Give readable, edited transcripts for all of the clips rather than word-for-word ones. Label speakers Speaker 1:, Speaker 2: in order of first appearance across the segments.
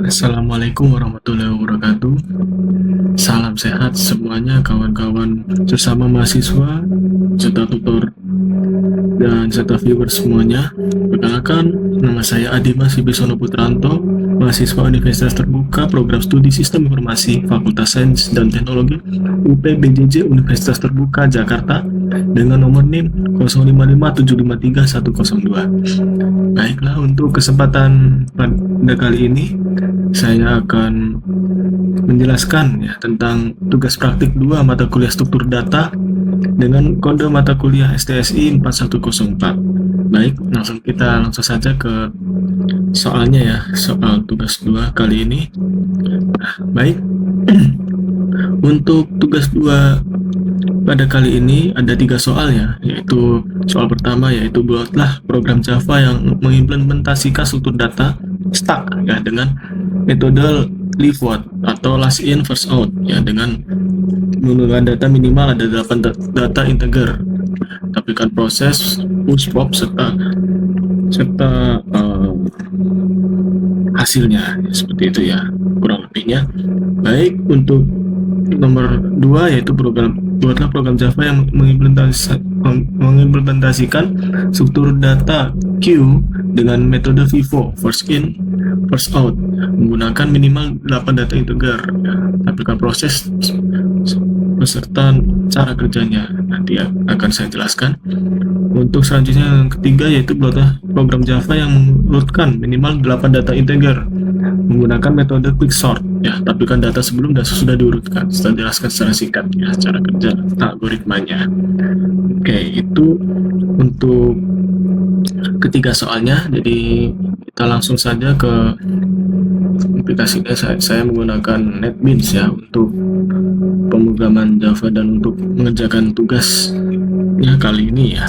Speaker 1: Assalamualaikum warahmatullahi wabarakatuh. Salam sehat semuanya kawan-kawan sesama mahasiswa, serta tutor dan serta viewers semuanya. Perkenalkan, nama saya Adimas Wibisono Putranto, mahasiswa Universitas Terbuka Program Studi Sistem Informasi Fakultas Sains dan Teknologi UPBJJ Universitas Terbuka Jakarta dengan nomor NIM 0557531102. Baiklah, untuk kesempatan pada kali ini saya akan menjelaskan ya tentang tugas praktik 2 mata kuliah struktur data dengan kode mata kuliah STSI 4104. Baik, langsung saja ke soalnya ya, soal tugas 2 kali ini. Baik, untuk tugas 2 pada kali ini ada 3 soal ya, yaitu soal pertama yaitu buatlah program Java yang mengimplementasikan struktur data stack ya dengan metode leave what atau last in first out ya, dengan menggunakan data minimal ada 8 data integer, tampilkan proses push pop serta hasilnya ya, seperti itu ya kurang lebihnya. Baik, untuk nomor 2 yaitu buatlah program Java yang mengimplementasikan struktur data queue dengan metode FIFO first in first out menggunakan minimal 8 data integer ya. Tampilkan proses beserta cara kerjanya nanti akan saya jelaskan. Untuk selanjutnya yang ketiga yaitu buatlah program Java yang menurutkan minimal 8 data integer menggunakan metode quicksort ya, tampilkan data sebelum dan sesudah diurutkan. Setelah jelaskan secara singkat ya cara kerja algoritmanya. Oke, itu untuk ketiga soalnya. Jadi kita langsung saja ke aplikasinya. Saya menggunakan NetBeans ya untuk pemrograman Java dan untuk mengerjakan tugasnya kali ini ya.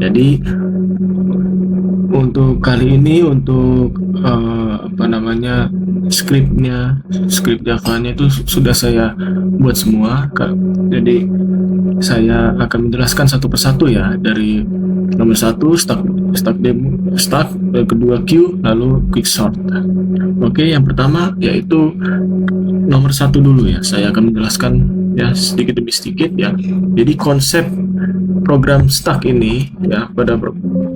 Speaker 1: Jadi untuk kali ini untuk script Java-nya itu sudah saya buat semua. Jadi saya akan menjelaskan satu persatu ya, dari nomor 1 stack, kedua queue, lalu quicksort. Oke, yang pertama yaitu nomor 1 dulu ya. Saya akan menjelaskan ya sedikit demi sedikit ya. Jadi konsep program stack ini ya, pada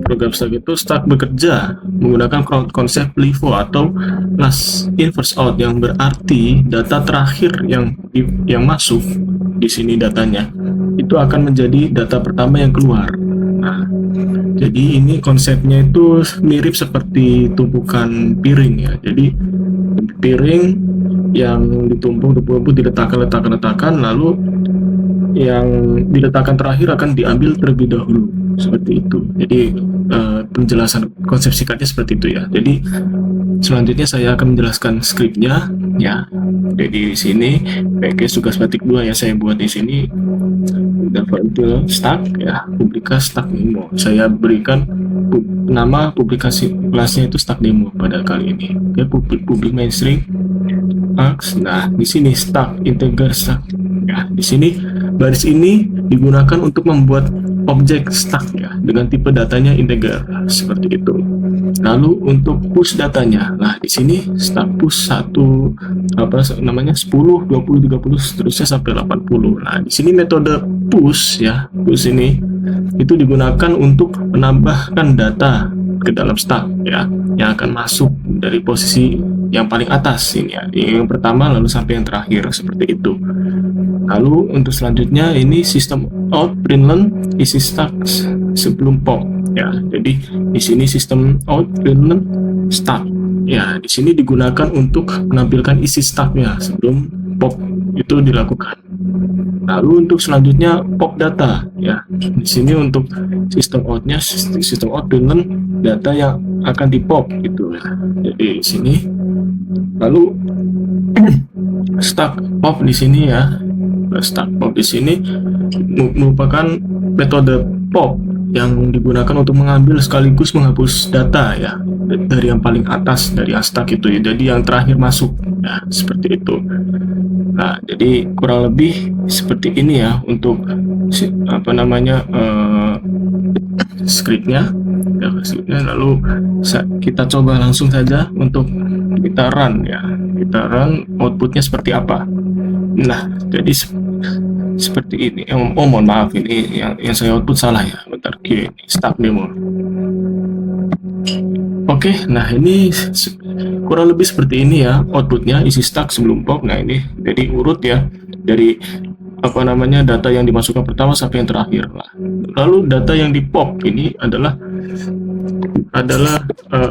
Speaker 1: program stack itu stack bekerja menggunakan konsep LIFO atau last in first out, yang berarti data terakhir yang masuk di sini datanya itu akan menjadi data pertama yang keluar. Nah, jadi ini konsepnya itu mirip seperti tumpukan piring ya. Jadi piring yang ditumpuk diletakkan, lalu yang diletakkan terakhir akan diambil terlebih dahulu, seperti itu. Jadi penjelasan konsep singkatnya seperti itu ya. Jadi selanjutnya saya akan menjelaskan skripnya ya. Jadi di sini package tugas praktik 2 ya saya buat di sini. Until stack ya, publikasi stack demo. Saya berikan nama publikasi kelasnya itu stack demo pada kali ini. Oke, public main string args. Nah, di sini stack integer stack. Ya, di sini baris ini digunakan untuk membuat objek stack ya dengan tipe datanya integer seperti itu. Lalu untuk push datanya, nah di sini stack push 10, 20, 30 seterusnya sampai 80. Nah, di sini metode push ya, push ini itu digunakan untuk menambahkan data ke dalam stack ya, yang akan masuk dari posisi yang paling atas ini ya, yang pertama lalu sampai yang terakhir seperti itu. Lalu untuk selanjutnya ini sistem out println isi stack sebelum pop ya. Jadi di sini sistem out println stack ya, di sini digunakan untuk menampilkan isi stacknya sebelum pop itu dilakukan. Lalu untuk selanjutnya pop data ya, di sini untuk sistem outnya sistem out println data yang akan di pop gitu ya. Jadi di sini lalu stack pop di sini ya. Stack pop di sini merupakan metode pop yang digunakan untuk mengambil sekaligus menghapus data ya. dari yang paling atas dari stack itu ya, jadi yang terakhir masuk. Nah, seperti itu. Nah, jadi kurang lebih seperti ini ya untuk skripnya. Ya, skripnya lalu kita coba langsung saja untuk kita run ya. Kita run outputnya seperti apa. Nah, jadi seperti ini. Mohon maaf, ini yang saya output salah ya. Bentar, ini start demo. Oke, nah ini kurang lebih seperti ini ya outputnya, isi stack sebelum pop. Nah ini jadi urut ya, dari data yang dimasukkan pertama sampai yang terakhir. Nah, lalu data yang di pop ini adalah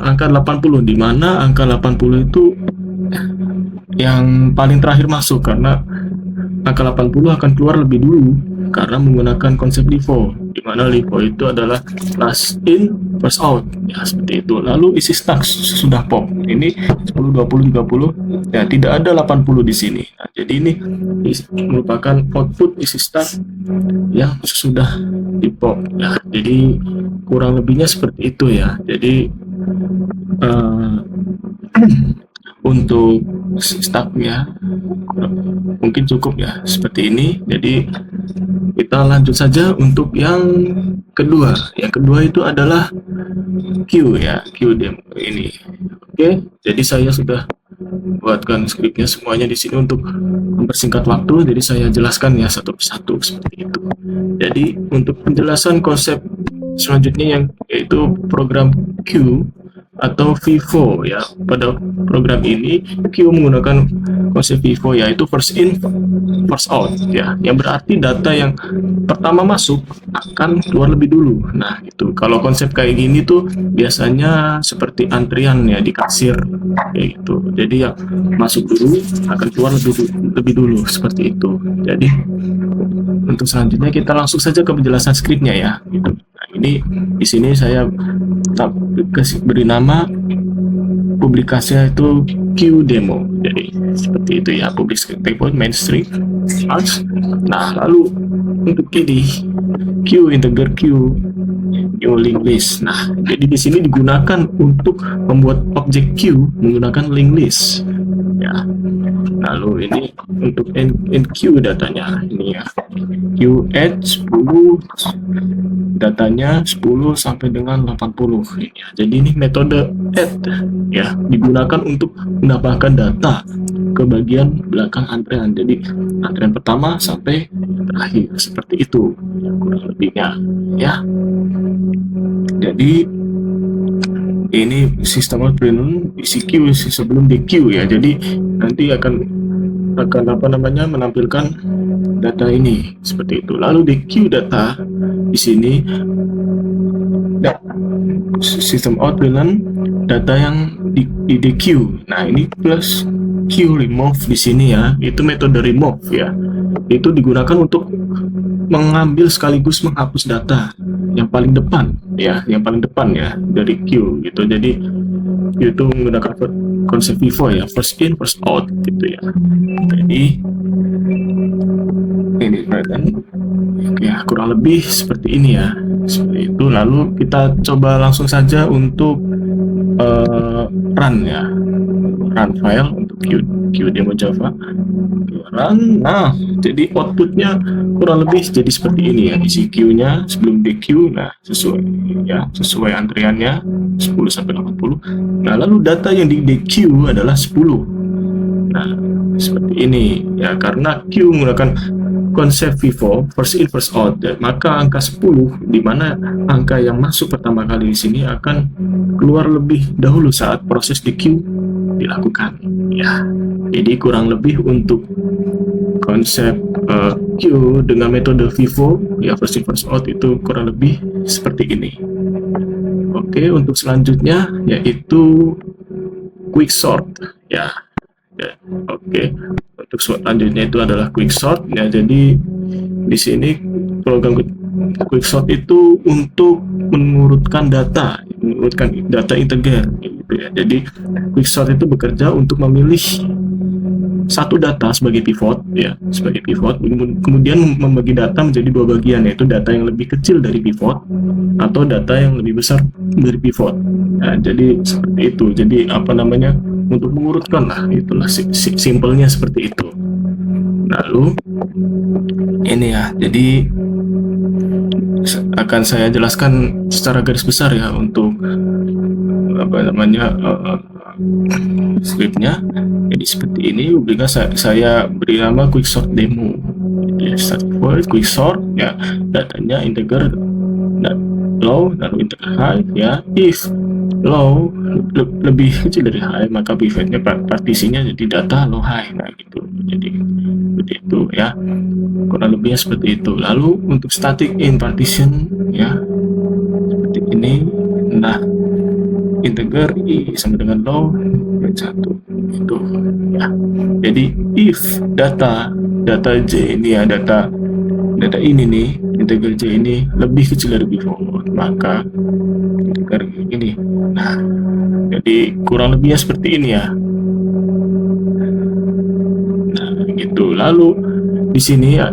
Speaker 1: angka 80, di mana angka 80 itu yang paling terakhir masuk, karena angka 80 akan keluar lebih dulu karena menggunakan konsep LIFO, di mana LIFO itu adalah last in first out ya, seperti itu. Lalu isi stack sudah pop, ini 10, 20, 30 ya, tidak ada 80 di sini. Nah, jadi ini merupakan output isi stack yang sudah di pop ya. Jadi kurang lebihnya seperti itu ya. Jadi untuk stacknya mungkin cukup ya seperti ini. Jadi kita lanjut saja untuk yang kedua. Yang kedua itu adalah Q ya, Q demo ini. Oke, jadi saya sudah buatkan skripnya semuanya di sini untuk mempersingkat waktu. Jadi saya jelaskan ya satu persatu seperti itu. Jadi untuk penjelasan konsep selanjutnya yang yaitu program Q atau FIFO ya. Pada program ini Q menggunakan konsep FIFO, yaitu first in first out ya, yang berarti data yang pertama masuk akan keluar lebih dulu. Nah itu kalau konsep kayak gini tuh biasanya seperti antrian ya di kasir kayak gitu. Jadi yang masuk dulu akan keluar lebih dulu seperti itu. Jadi untuk selanjutnya kita langsung saja ke penjelasan skripnya ya gitu. Nah, ini di sini saya beri nama publikasinya itu Q demo. Jadi seperti itu ya, public script mainstream arts. Nah lalu untuk ini Q integer Q new link list. Nah jadi di sini digunakan untuk membuat objek Q menggunakan link list ya. Lalu ini untuk NQ datanya ini ya, Q add 10, datanya 10 sampai dengan 80 ini ya. Jadi ini metode add ya, digunakan untuk menambahkan data ke bagian belakang antrean. Jadi antrean pertama sampai terakhir seperti itu ya, kurang lebihnya ya. Jadi ini sistem output isi Q sebelum di Q ya. Jadi nanti akan menampilkan data ini seperti itu. Lalu di Q data di sini sistem output data yang di Q. Nah ini plus Q remove di sini ya, itu metode remove ya. Itu digunakan untuk mengambil sekaligus menghapus data yang paling depan ya, dari Q gitu. Jadi itu menggunakan konsep FIFO ya, first in first out gitu ya. Jadi ini kan ya kurang lebih seperti ini ya, seperti itu. Lalu kita coba langsung saja untuk run ya, run file untuk Q demo Java. Run. Nah, jadi outputnya kurang lebih jadi seperti ini ya, isi Q-nya sebelum di Q. Nah, sesuai antriannya 10 sampai 80. Nah, lalu data yang di DQ adalah 10. Nah, seperti ini ya, karena Q menggunakan konsep FIFO first in first out, maka angka 10 di mana angka yang masuk pertama kali di sini akan keluar lebih dahulu saat proses di Q dilakukan ya. Jadi kurang lebih untuk konsep Q dengan metode FIFO ya, first in first out, itu kurang lebih seperti ini. Oke, untuk selanjutnya yaitu quick sort ya. Oke, untuk selanjutnya itu adalah quick sort ya. Jadi di sini program quick sort itu untuk mengurutkan data integer gitu ya. Jadi quick sort itu bekerja untuk memilih satu data sebagai pivot ya, sebagai pivot, kemudian membagi data menjadi dua bagian, yaitu data yang lebih kecil dari pivot atau data yang lebih besar dari pivot. Nah, jadi seperti itu. Jadi apa namanya, untuk mengurutkan lah, itulah simpelnya seperti itu. Lalu ini ya, jadi akan saya jelaskan secara garis besar ya untuk apa namanya scriptnya. Jadi seperti ini, saya beri nama quicksort demo. Jadi static void quicksort ya, datanya integer low lalu integer high ya. If low lebih kecil dari high, maka pivotnya partisinya jadi data low high. Nah gitu, jadi seperti itu ya, kurang lebihnya seperti itu. Lalu untuk static in partition ya, seperti ini. Nah, integer i sama dengan low dan 1 itu ya. Jadi if data j ini ya, data ini nih, integer j ini lebih kecil dari pivot, maka integer ini. Nah, jadi kurang lebihnya seperti ini ya. Nah, gitu. Lalu di sini ya,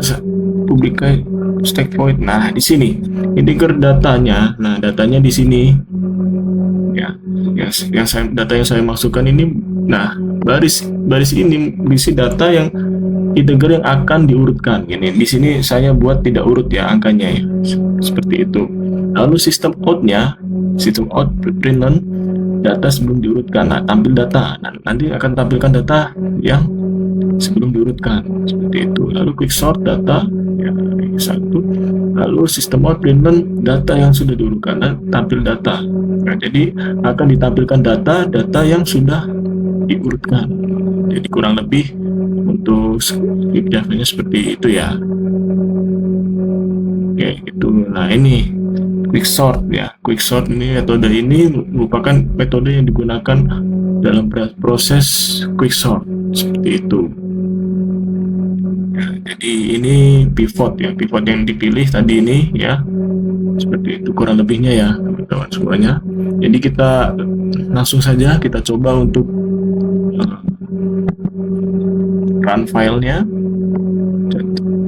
Speaker 1: publikasi stack void. Nah, di sini integer datanya. Nah, datanya di sini ya, data yang saya masukkan ini. Nah, baris ini berisi data yang integer yang akan diurutkan. Ini di sini saya buat tidak urut ya angkanya ya, seperti itu. Lalu sistem out println data sebelum diurutkan. Nah, tampil data. Nah, nanti akan tampilkan data yang sebelum diurutkan, seperti itu. Lalu quicksort data ya, satu. Lalu sistem out println data yang sudah diurutkan dan tampil data. Nah, jadi akan ditampilkan data yang sudah diurutkan. Jadi kurang lebih untuk script Java-nya seperti itu ya. Oke, gitu. Nah, ini quicksort ya. Quicksort ini, metode ini merupakan metode yang digunakan dalam proses quicksort, seperti itu. Ya, jadi ini pivot ya, pivot yang dipilih tadi ini ya, seperti itu kurang lebihnya ya teman-teman semuanya. Jadi kita langsung saja kita coba untuk run filenya.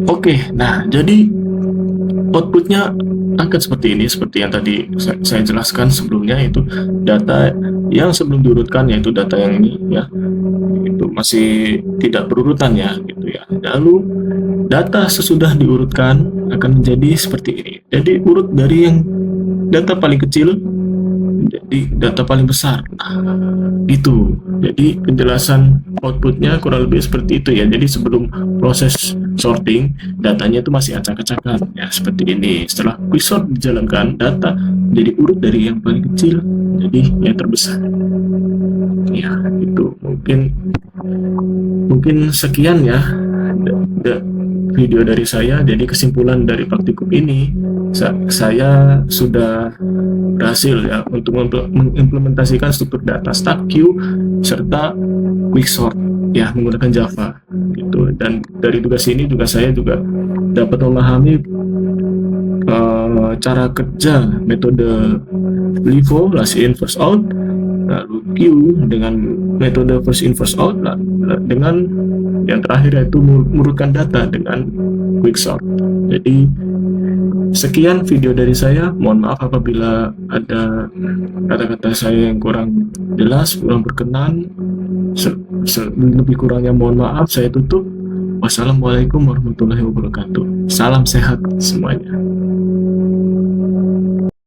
Speaker 1: Oke, nah jadi outputnya akan seperti ini, seperti yang tadi saya jelaskan sebelumnya, itu data yang sebelum diurutkan, yaitu data yang ini ya, itu masih tidak berurutan ya, gitu ya. Lalu data sesudah diurutkan akan menjadi seperti ini. Jadi urut dari yang data paling kecil jadi data paling besar. Nah, itu. Jadi penjelasan outputnya kurang lebih seperti itu ya. Jadi sebelum proses sorting, datanya itu masih acak-acakan ya, seperti ini. Setelah quicksort dijalankan, data jadi urut dari yang paling kecil jadi yang terbesar. Ya, itu mungkin sekian ya video dari saya. Jadi kesimpulan dari praktikum ini, saya sudah berhasil ya untuk mengimplementasikan struktur data stack queue serta quicksort ya menggunakan Java gitu. Dan dari tugas ini juga saya dapat memahami cara kerja metode LIFO, last in first out, lalu queue dengan metode first in first out, dengan yang terakhir yaitu mengurutkan data dengan quicksort. Jadi sekian video dari saya. Mohon maaf apabila ada kata-kata saya yang kurang jelas, kurang berkenan. Lebih kurangnya mohon maaf. Saya tutup. Wassalamualaikum warahmatullahi wabarakatuh. Salam sehat semuanya.